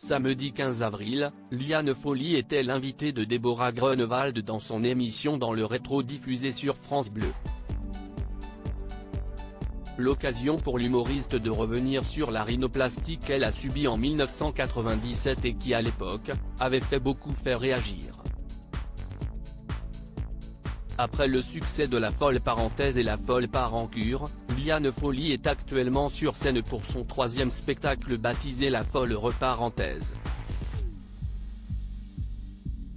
Samedi 15 avril, Liane Folly était l'invitée de Déborah Grunewald dans son émission Dans le rétro diffusée sur France Bleu. L'occasion pour l'humoriste de revenir sur la rhinoplastie qu'elle a subie en 1997 et qui à l'époque, avait fait beaucoup faire réagir. Après le succès de La Folle Parenthèse et La Folle Parancure, Liane Folly est actuellement sur scène pour son 3e spectacle baptisé La Folle Reparenthèse.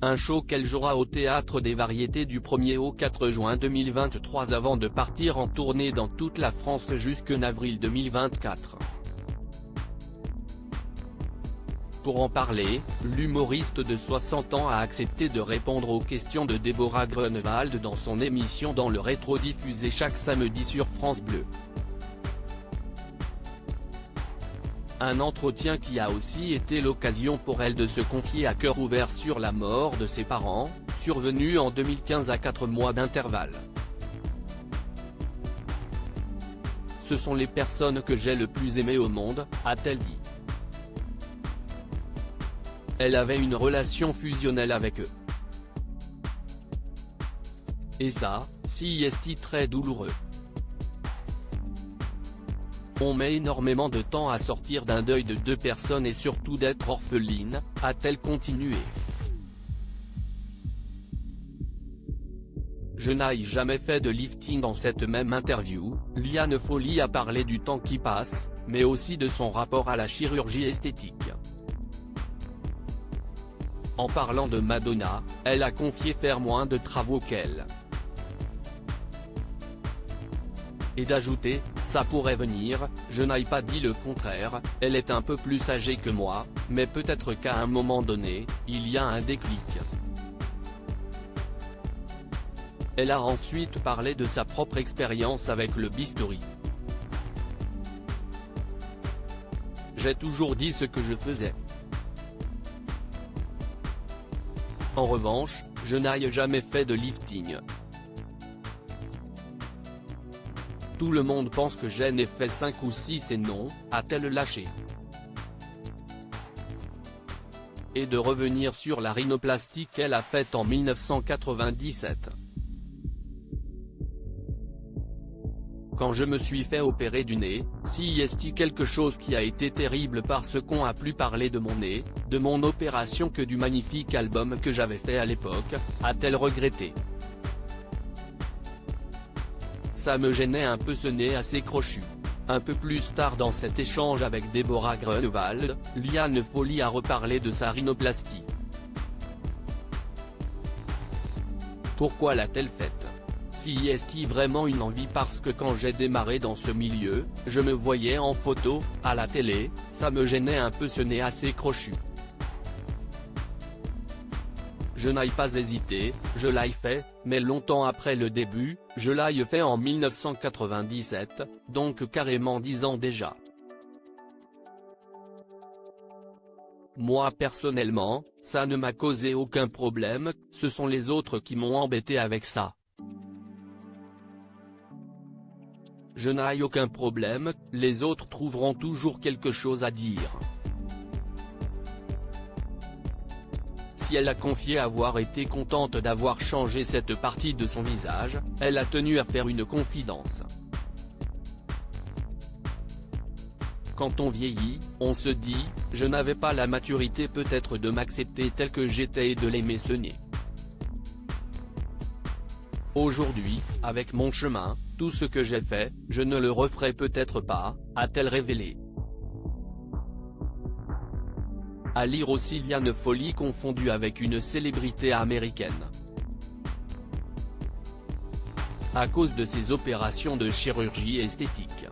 Un show qu'elle jouera au Théâtre des Variétés du 1er au 4 juin 2023 avant de partir en tournée dans toute la France jusqu'en avril 2024. Pour en parler, l'humoriste de 60 ans a accepté de répondre aux questions de Déborah Grunewald dans son émission Dans le rétro diffusée chaque samedi sur France Bleu. Un entretien qui a aussi été l'occasion pour elle de se confier à cœur ouvert sur la mort de ses parents, survenue en 2015 à 4 mois d'intervalle. Ce sont les personnes que j'ai le plus aimées au monde, a-t-elle dit. Elle avait une relation fusionnelle avec eux. Et ça, c'est très douloureux. On met énormément de temps à sortir d'un deuil de 2 personnes et surtout d'être orpheline, a-t-elle continué. Je n'ai jamais fait de lifting. Dans cette même interview, Liane Folly a parlé du temps qui passe, mais aussi de son rapport à la chirurgie esthétique. En parlant de Madonna, elle a confié faire moins de travaux qu'elle. Et d'ajouter, ça pourrait venir, je n'ai pas dit le contraire, elle est un peu plus âgée que moi, mais peut-être qu'à un moment donné, il y a un déclic. Elle a ensuite parlé de sa propre expérience avec le bistouri. J'ai toujours dit ce que je faisais. En revanche, je n'ai jamais fait de lifting. Tout le monde pense que j'en ai fait 5 ou 6 et non, a-t-elle lâché. Et de revenir sur la rhinoplastie qu'elle a faite en 1997. Quand je me suis fait opérer du nez, c'est quelque chose qui a été terrible parce qu'on a plus parlé de mon nez, de mon opération que du magnifique album que j'avais fait à l'époque, a-t-elle regretté. Ça me gênait un peu ce nez assez crochu. Un peu plus tard dans cet échange avec Déborah Grunewald, Liane Folly a reparlé de sa rhinoplastie. Pourquoi l'a-t-elle faite? C'est vraiment une envie parce que quand j'ai démarré dans ce milieu, je me voyais en photo, à la télé, ça me gênait un peu ce nez assez crochu. Je n'ai pas hésité, je l'ai fait, mais longtemps après le début, je l'ai fait en 1997, donc carrément 10 ans déjà. Moi personnellement, ça ne m'a causé aucun problème, ce sont les autres qui m'ont embêté avec ça. Je n'ai aucun problème, les autres trouveront toujours quelque chose à dire. Si elle a confié avoir été contente d'avoir changé cette partie de son visage, elle a tenu à faire une confidence. Quand on vieillit, on se dit, je n'avais pas la maturité peut-être de m'accepter tel que j'étais et de l'aimer ce nez. Aujourd'hui, avec mon chemin, tout ce que j'ai fait, je ne le referai peut-être pas, a-t-elle révélé. À lire aussi Liane Folly confondue avec une célébrité américaine. À cause de ses opérations de chirurgie esthétique.